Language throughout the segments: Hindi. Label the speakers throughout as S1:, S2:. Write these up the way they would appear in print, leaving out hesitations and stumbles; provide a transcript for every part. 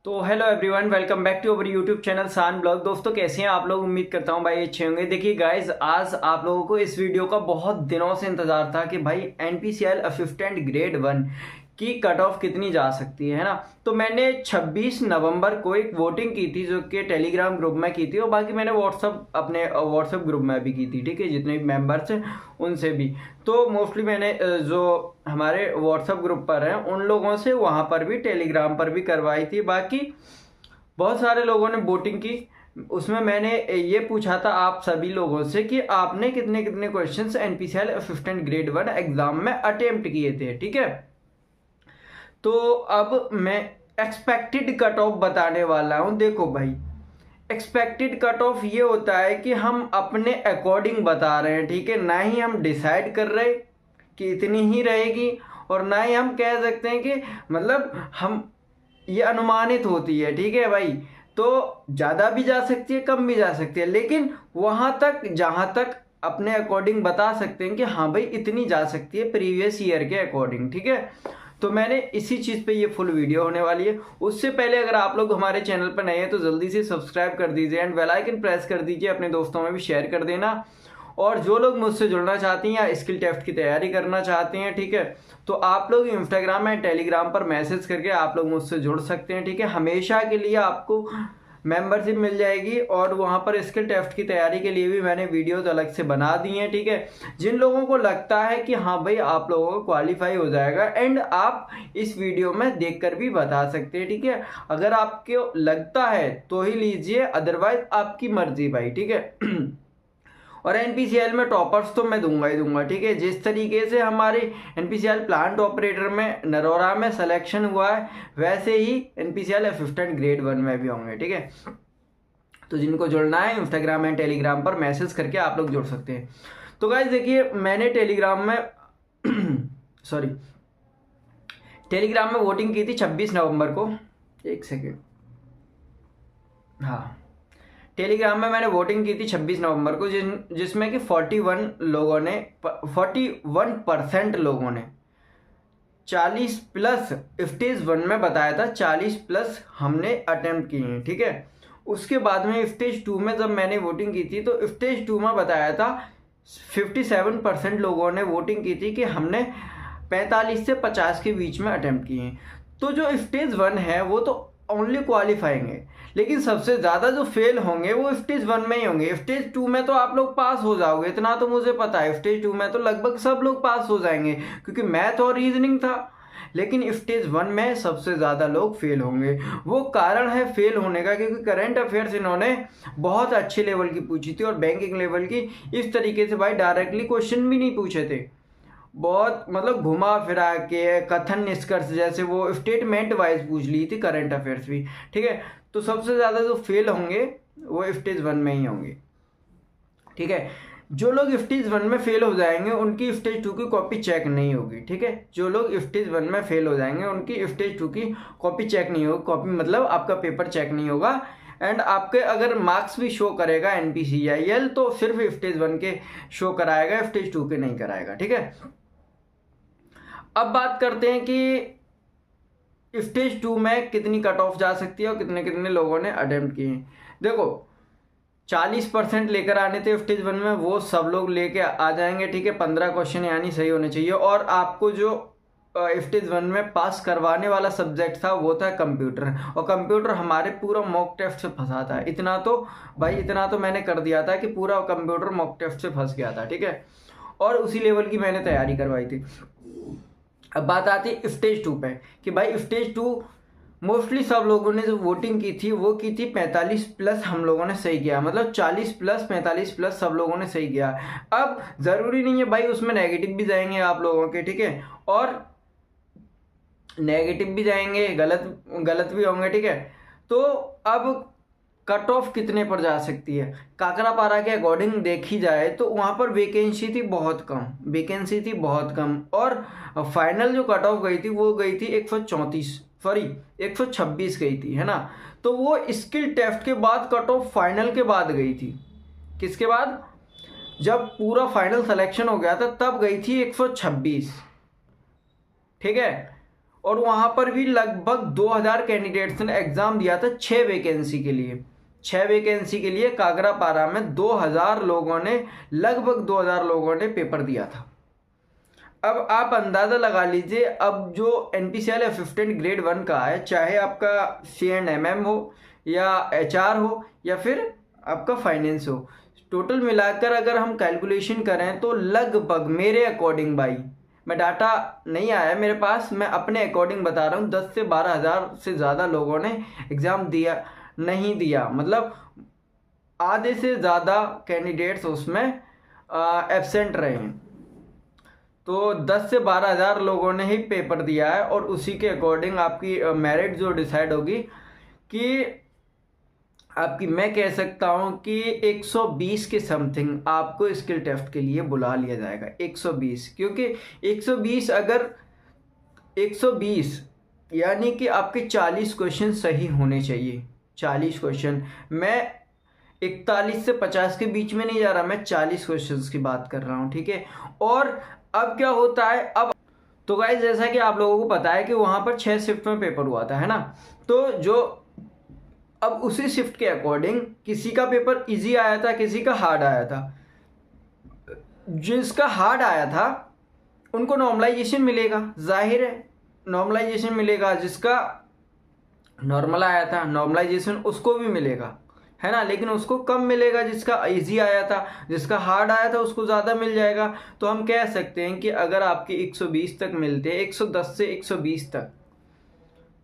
S1: तो hello everyone, welcome back to our YouTube channel सान ब्लॉग। दोस्तों कैसे हैं आप लोग? उम्मीद करता हूं भाई अच्छे होंगे। देखिए गाइज, आज आप लोगों को इस वीडियो का बहुत दिनों से इंतजार था कि भाई एनपीसीएल असिस्टेंट ग्रेड 1 की कट ऑफ कितनी जा सकती है ना। तो मैंने 26 नवंबर को एक वोटिंग की थी जो कि टेलीग्राम ग्रुप में की थी, और बाकी मैंने अपने व्हाट्सएप ग्रुप में भी की थी। ठीक है, जितने भी मेंबर्स हैं उनसे भी। तो मोस्टली मैंने जो हमारे व्हाट्सएप ग्रुप पर हैं उन लोगों से, वहाँ पर भी टेलीग्राम पर भी करवाई थी। बाकी बहुत सारे लोगों ने वोटिंग की। उसमें मैंने ये पूछा था आप सभी लोगों से कि आपने कितने कितने questions NPCL assistant grade 1 exam में अटेम्प्ट किए थे। ठीक है, तो अब मैं एक्सपेक्टेड कट ऑफ बताने वाला हूं। देखो भाई, एक्सपेक्टेड कट ऑफ ये होता है कि हम अपने अकॉर्डिंग बता रहे हैं। ठीक है, ना ही हम डिसाइड कर रहे कि इतनी ही रहेगी, और ना ही हम कह सकते हैं कि मतलब हम ये अनुमानित होती है। ठीक है भाई, तो ज़्यादा भी जा सकती है, कम भी जा सकती है, लेकिन वहाँ तक जहाँ तक अपने अकॉर्डिंग बता सकते हैं कि हाँ भाई इतनी जा सकती है प्रीवियस ईयर के अकॉर्डिंग। ठीक है, तो मैंने इसी चीज़ पे ये फुल वीडियो होने वाली है। उससे पहले अगर आप लोग हमारे चैनल पर नए हैं तो जल्दी से सब्सक्राइब कर दीजिए एंड बेल आइकन प्रेस कर दीजिए, अपने दोस्तों में भी शेयर कर देना। और जो लोग मुझसे जुड़ना चाहती हैं या स्किल टेस्ट की तैयारी करना चाहते हैं, ठीक है, तो आप लोग इंस्टाग्राम एंड टेलीग्राम पर मैसेज करके आप लोग मुझसे जुड़ सकते हैं। ठीक है, हमेशा के लिए आपको मेंबरशिप मिल जाएगी, और वहाँ पर स्किल टेस्ट की तैयारी के लिए भी मैंने वीडियोज अलग से बना दी हैं। ठीक है, जिन लोगों को लगता है कि हाँ भाई आप लोगों को क्वालिफाई हो जाएगा, एंड आप इस वीडियो में देखकर भी बता सकते हैं। ठीक है, अगर आपको लगता है तो ही लीजिए, अदरवाइज आपकी मर्जी भाई। ठीक है, और एनपीसीएल में टॉपर्स तो मैं दूंगा ही दूंगा। ठीक है, जिस तरीके से हमारे एनपीसीएल प्लांट ऑपरेटर में नरोरा में सिलेक्शन हुआ है, वैसे ही एनपीसीएल असिस्टेंट ग्रेड 1 में भी होंगे। ठीक है, तो जिनको जुड़ना है इंस्टाग्राम एंड टेलीग्राम पर मैसेज करके आप लोग जुड़ सकते हैं। तो गाइज देखिए, मैंने टेलीग्राम में सॉरी टेलीग्राम में वोटिंग की थी 26 नवंबर को। एक सेकेंड, हाँ, टेलीग्राम में मैंने वोटिंग की थी 26 नवंबर को, जिसमें कि 41% लोगों ने 40 प्लस स्टेज 1 में बताया था, 40 प्लस हमने अटेम्प्ट किए हैं। ठीक है, उसके बाद में स्टेज 2 में जब मैंने वोटिंग की थी तो स्टेज 2 में बताया था 57% लोगों ने वोटिंग की थी कि हमने 45 से 50 के बीच में अटेम्प्ट किए हैं। तो जो स्टेज 1 है वो तो ओनली क्वालिफाइंग है, लेकिन सबसे ज़्यादा जो फेल होंगे वो स्टेज 1 में ही होंगे। स्टेज 2 में तो आप लोग पास हो जाओगे, इतना तो मुझे पता है। स्टेज 2 में तो लगभग सब लोग पास हो जाएंगे, क्योंकि मैथ और रीजनिंग था। लेकिन स्टेज 1 में सबसे ज़्यादा लोग फेल होंगे। वो कारण है फेल होने का, क्योंकि करंट अफेयर्स इन्होंने बहुत अच्छे लेवल की पूछी थी, और बैंकिंग लेवल की इस तरीके से भाई डायरेक्टली क्वेश्चन भी नहीं पूछे थे। बहुत मतलब घुमा फिरा के कथन निष्कर्ष जैसे वो स्टेटमेंट वाइज पूछ ली थी करंट अफेयर्स भी। ठीक है, तो सबसे ज़्यादा जो फेल होंगे वो स्टेज 1 में ही होंगे। ठीक है, जो लोग स्टेज 1 में फेल हो जाएंगे उनकी स्टेज 2 की कॉपी चेक नहीं होगी। ठीक है, जो लोग स्टेज 1 में फेल हो जाएंगे उनकी स्टेज 2 की कॉपी चेक नहीं होगी। कॉपी मतलब आपका पेपर चेक नहीं होगा, एंड आपके अगर मार्क्स भी शो करेगा एनपीसीआईएल तो सिर्फ स्टेज 1 के शो कराएगा, स्टेज 2 के नहीं कराएगा। ठीक है, अब बात करते हैं कि स्टेज 2 में कितनी कट ऑफ जा सकती है और कितने कितने लोगों ने अटेम्प्ट किए हैं। देखो, 40% लेकर आने थे स्टेज 1 में, वो सब लोग लेके आ जाएंगे। ठीक है, 15 क्वेश्चन यानी सही होने चाहिए। और आपको जो स्टेज 1 में पास करवाने वाला सब्जेक्ट था वो था कंप्यूटर, और कंप्यूटर हमारे पूरा मॉक टेस्ट से फंसा था। इतना तो भाई, इतना तो मैंने कर दिया था कि पूरा कंप्यूटर मॉक टेस्ट से फंस गया था। ठीक है, और उसी लेवल की मैंने तैयारी करवाई थी। अब बात आती है स्टेज 2 पे कि भाई स्टेज 2 मोस्टली सब लोगों ने जो वोटिंग की थी वो की थी 45 प्लस, हम लोगों ने सही किया। मतलब 40 प्लस 45 प्लस सब लोगों ने सही किया। अब ज़रूरी नहीं है भाई उसमें नेगेटिव भी जाएंगे आप लोगों के। ठीक है, और नेगेटिव भी जाएंगे, गलत भी होंगे। ठीक है, तो अब कट ऑफ कितने पर जा सकती है? काकरापारा के अकॉर्डिंग देखी जाए तो वहाँ पर वैकेंसी थी बहुत कम, और फाइनल जो कट ऑफ गई थी वो गई थी 126 गई थी, है ना। तो वो स्किल टेस्ट के बाद कट ऑफ फाइनल के बाद गई थी। किसके बाद? जब पूरा फाइनल सिलेक्शन हो गया था तब गई थी 126। ठीक है, और वहाँ पर भी लगभग 2000 कैंडिडेट्स ने एग्ज़ाम दिया था 6 वैकेंसी के लिए। 6 वैकेंसी के लिए कागरापारा में 2000 लोगों ने, लगभग 2000 लोगों ने पेपर दिया था। अब आप अंदाज़ा लगा लीजिए, अब जो NPCL असिस्टेंट ग्रेड 1 का है, चाहे आपका C&MM हो या HR हो या फिर आपका फाइनेंस हो, टोटल मिलाकर अगर हम कैलकुलेशन करें तो लगभग मेरे अकॉर्डिंग, भाई मैं डाटा नहीं आया मेरे पास, मैं अपने अकॉर्डिंग बता रहा हूँ, 10 से 12 हज़ार से ज़्यादा लोगों ने एग्ज़ाम दिया, नहीं दिया, मतलब आधे से ज़्यादा कैंडिडेट्स उसमें एब्सेंट रहे हैं। तो 10 से 12 हज़ार लोगों ने ही पेपर दिया है और उसी के अकॉर्डिंग आपकी मेरिट जो डिसाइड होगी कि आपकी, मैं कह सकता हूं कि 120 के समथिंग आपको स्किल टेस्ट के लिए बुला लिया जाएगा। 120, क्योंकि 120 अगर 120 यानी कि आपके 40 क्वेश्चन सही होने चाहिए। 40 क्वेश्चन, मैं 41 से 50 के बीच में नहीं जा रहा, मैं 40 क्वेश्चंस की बात कर रहा हूं, ठीक है। और अब क्या होता है, अब तो गाइस जैसा कि आप लोगों को पता है कि वहां पर 6 शिफ्ट में पेपर हुआ था, है ना। तो जो अब उसी शिफ्ट के अकॉर्डिंग किसी का पेपर इजी आया था, किसी का हार्ड आया था। जिसका हार्ड आया था उनको नॉर्मलाइजेशन मिलेगा, जाहिर है नॉर्मलाइजेशन मिलेगा। जिसका नॉर्मल आया था नॉर्मलाइजेशन उसको भी मिलेगा, है ना, लेकिन उसको कम मिलेगा जिसका इजी आया था। जिसका हार्ड आया था उसको ज़्यादा मिल जाएगा। तो हम कह सकते हैं कि अगर आपके 120 तक मिलते हैं, 110 से 120 तक,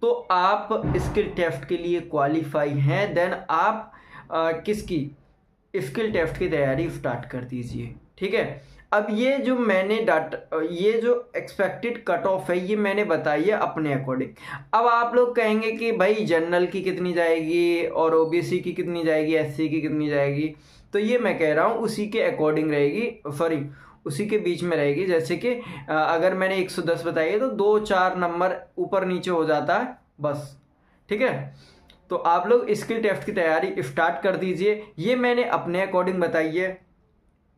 S1: तो आप स्किल टेस्ट के लिए क्वालिफाई हैं। देन आप किसकी स्किल टेस्ट की तैयारी स्टार्ट कर दीजिए, ठीक है। अब ये जो मैंने ये जो एक्सपेक्टेड कट ऑफ है ये मैंने बताई है अपने अकॉर्डिंग। अब आप लोग कहेंगे कि भाई जनरल की कितनी जाएगी और OBC की कितनी जाएगी, SC की कितनी जाएगी, तो ये मैं कह रहा हूँ उसी के अकॉर्डिंग रहेगी, सॉरी उसी के बीच में रहेगी। जैसे कि अगर मैंने 110 बताई है तो 2-4 नंबर ऊपर नीचे हो जाता है बस, ठीक है। तो आप लोग स्किल टेस्ट की तैयारी स्टार्ट कर दीजिए। ये मैंने अपने अकॉर्डिंग बताई है,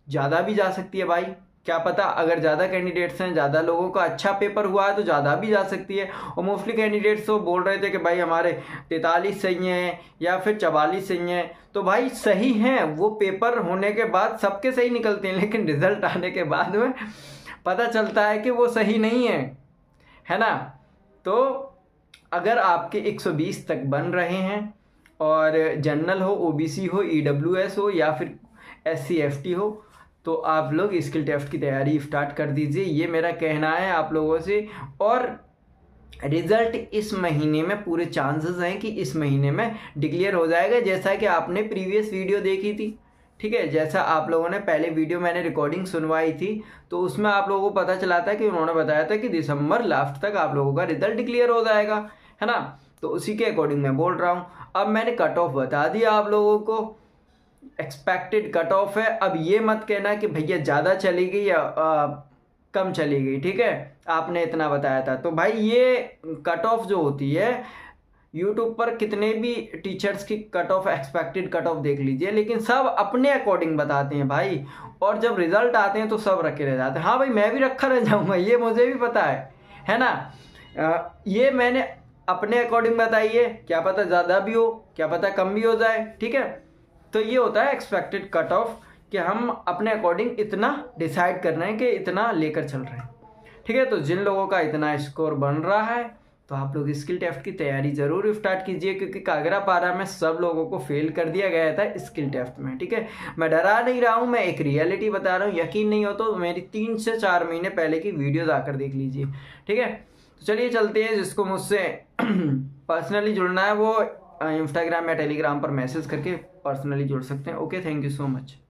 S1: ज़्यादा भी जा सकती है भाई, क्या पता अगर ज़्यादा कैंडिडेट्स हैं, ज़्यादा लोगों का अच्छा पेपर हुआ है तो ज़्यादा भी जा सकती है। और मोस्टली कैंडिडेट्स तो बोल रहे थे कि भाई हमारे 43 सही हैं या फिर 44 सही हैं। तो भाई सही हैं, वो पेपर होने के बाद सबके सही निकलते हैं, लेकिन रिजल्ट आने के बाद में पता चलता है कि वो सही नहीं है ना। तो अगर आपके 120 तक बन रहे हैं और जनरल हो, OBC हो, EWS हो या फिर SC FT हो, तो आप लोग स्किल टेस्ट की तैयारी स्टार्ट कर दीजिए, ये मेरा कहना है आप लोगों से। और रिजल्ट इस महीने में पूरे चांसेस हैं कि इस महीने में डिक्लेयर हो जाएगा, जैसा कि आपने प्रीवियस वीडियो देखी थी, ठीक है। जैसा आप लोगों ने पहले वीडियो मैंने रिकॉर्डिंग सुनवाई थी तो उसमें आप लोगों को पता चला था कि उन्होंने बताया था कि दिसंबर लास्ट तक आप लोगों का रिजल्ट डिक्लेयर हो जाएगा, है ना। तो उसी के अकॉर्डिंग मैं बोल रहा हूँ। अब मैंने कट ऑफ बता दिया आप लोगों को, एक्सपेक्टेड कट ऑफ है। अब ये मत कहना कि भैया ज़्यादा चली गई या कम चली गई, ठीक है, आपने इतना बताया था। तो भाई ये कट ऑफ जो होती है, यूट्यूब पर कितने भी टीचर्स की cut off, expected cut off देख लीजिए, लेकिन सब अपने अकॉर्डिंग बताते हैं भाई। और जब रिजल्ट आते हैं तो सब रखे रह जाते हैं। हाँ भाई मैं भी रखा रह जाऊँगा, ये मुझे भी पता है ना। ये मैंने अपने अकॉर्डिंग बताई है, क्या पता ज़्यादा भी हो, क्या पता कम भी हो जाए, ठीक है। तो ये होता है एक्सपेक्टेड कट ऑफ, कि हम अपने अकॉर्डिंग इतना डिसाइड कर रहे हैं कि इतना लेकर चल रहे हैं, ठीक है। तो जिन लोगों का इतना स्कोर बन रहा है तो आप लोग स्किल टेस्ट की तैयारी ज़रूर स्टार्ट कीजिए, क्योंकि कागरापारा में सब लोगों को फेल कर दिया गया था स्किल टेस्ट में, ठीक है। मैं डरा नहीं रहा हूँ, मैं एक रियलिटी बता रहा हूँ। यकीन नहीं हो तो मेरी 3 से 4 महीने पहले की वीडियो आकर देख लीजिए, ठीक है। तो चलिए चलते हैं, जिसको मुझसे पर्सनली जुड़ना है वो इंस्टाग्राम या टेलीग्राम पर मैसेज करके पर्सनली जुड़ सकते हैं। Okay, thank you so much.